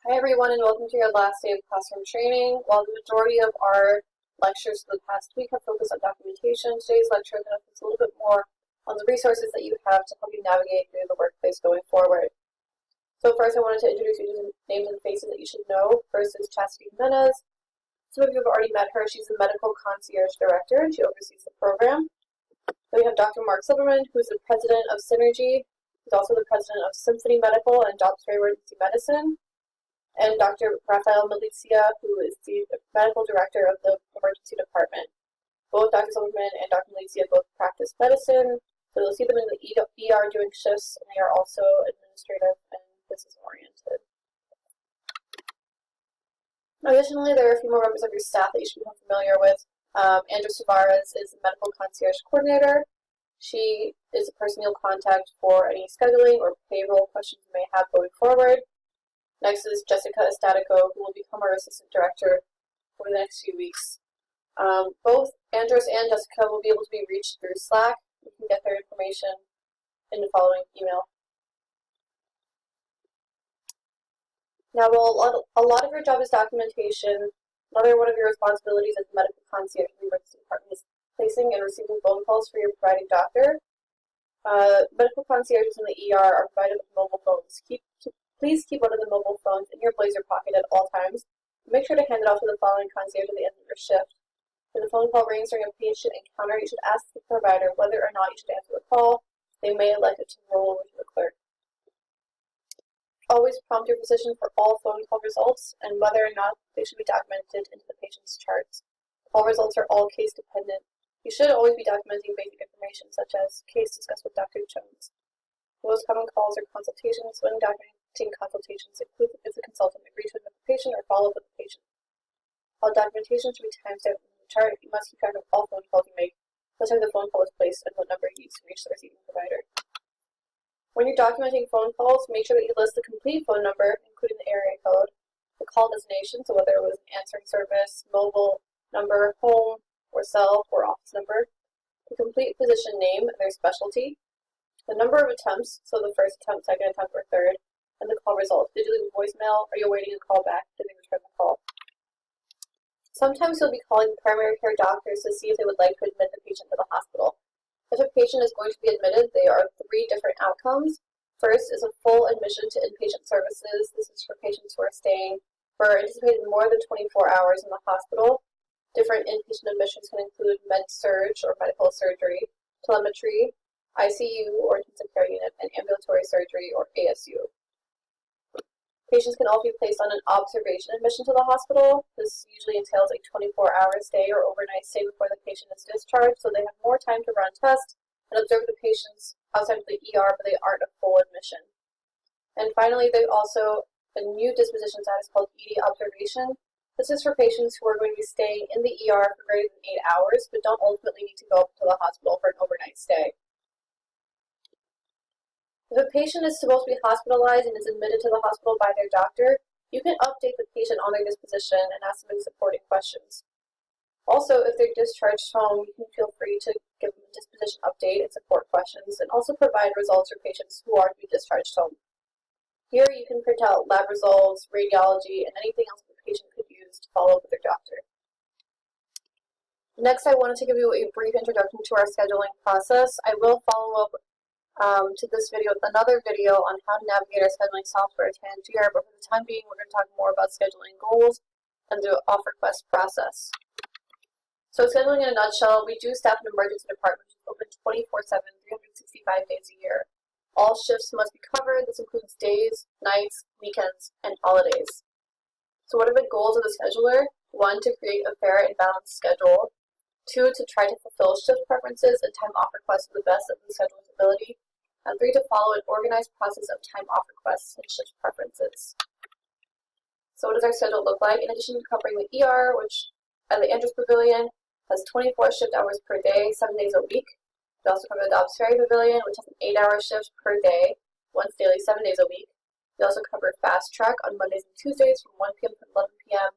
Hi everyone, and welcome to your last day of classroom training. While the majority of our lectures for the past week have focused on documentation, today's lecture is going to focus a little bit more on the resources that you have to help you navigate through the workplace going forward. So first I wanted to introduce you to some names and faces that you should know. First is Chastity Jimenez. Some of you have already met her. She's the Medical Concierge Director, and she oversees the program. Then we have Dr. Mark Silverman, who is the President of Synergy. He's also the President of Symphony Medical and Dobbs-Ferry Emergency Medicine. And Dr. Rafael Malizia, who is the Medical Director of the Emergency Department. Both Dr. Silverman and Dr. Malizia both practice medicine, so you'll see them in the ER doing shifts, and they are also administrative and business-oriented. Additionally, there are a few more members of your staff that you should become familiar with. Andrew Suarez is the Medical Concierge Coordinator. She is the person you'll contact for any scheduling or payroll questions you may have going forward. Next is Jessica Estatico, who will become our Assistant Director over the next few weeks. Both Andros and Jessica will be able to be reached through Slack. You can get their information in the following email. Now, while a lot of your job is documentation, another one of your responsibilities as Medical Concierge in the Emergency Department is placing and receiving phone calls for your providing doctor. Medical concierges in the ER are provided with mobile phones. Please keep one of the mobile phones in your blazer pocket at all times. Make sure to hand it off to the following concierge at the end of your shift. When the phone call rings during a patient encounter, you should ask the provider whether or not you should answer the call. They may elect it to roll over to the clerk. Always prompt your physician for all phone call results and whether or not they should be documented into the patient's charts. All results are all case dependent. You should always be documenting basic information such as case discussed with Dr. Jones. Most common calls are consultations. When documenting consultations, include if the consultant agreed to admit the patient or follow up with the patient. All documentation should be timestamped in the chart. You must keep track of all phone calls you make, what time the phone call was placed, and what number you used to reach the receiving provider. When you're documenting phone calls, make sure that you list the complete phone number, including the area code, the call destination, so whether it was an answering service, mobile number, home, or cell, or office number, the complete physician name and their specialty, the number of attempts, so the first attempt, second attempt, or third, and the call result. Did you leave a voicemail? Are you awaiting a call back? Did they return the call? Sometimes you'll be calling the primary care doctors to see if they would like to admit the patient to the hospital. If a patient is going to be admitted, there are 3 different outcomes. First is a full admission to inpatient services. This is for patients who are staying for anticipated more than 24 hours in the hospital. Different inpatient admissions can include med-surg or medical surgery, telemetry, ICU or intensive care unit, and ambulatory surgery or ASU. Patients can also be placed on an observation admission to the hospital. This usually entails a 24-hour stay or overnight stay before the patient is discharged, so they have more time to run tests and observe the patients outside of the ER, but they aren't a full admission. And finally, there's also a new disposition status called ED observation. This is for patients who are going to be staying in the ER for greater than 8 hours, but don't ultimately need to go up to the hospital for an overnight stay. If a patient is supposed to be hospitalized and is admitted to the hospital by their doctor, you can update the patient on their disposition and ask them any supporting questions. Also, if they're discharged home, you can feel free to give them a disposition update and support questions, and also provide results for patients who are to be discharged home. Here, you can print out lab results, radiology, and anything else the patient could use to follow up with their doctor. Next, I wanted to give you a brief introduction to our scheduling process. I will follow up to this video with another video on how to navigate our scheduling software at Tangier, but for the time being, we're going to talk more about scheduling goals and the offer request process. So scheduling in a nutshell, we do staff an emergency department which is open 24/7, 365 days a year. All shifts must be covered. This includes days, nights, weekends, and holidays. So what are the goals of the scheduler? 1, to create a fair and balanced schedule. 2, to try to fulfill shift preferences and time off requests to the best of the scheduler's ability. And 3, to follow an organized process of time off requests and shift preferences. So what does our schedule look like? In addition to covering the ER, which at the Andrews Pavilion has 24 shift hours per day, 7 days a week. We also cover the Dobbs-Ferry Pavilion, which has an 8-hour shift per day, once daily, 7 days a week. We also cover Fast Track on Mondays and Tuesdays from 1 p.m. to 11 p.m.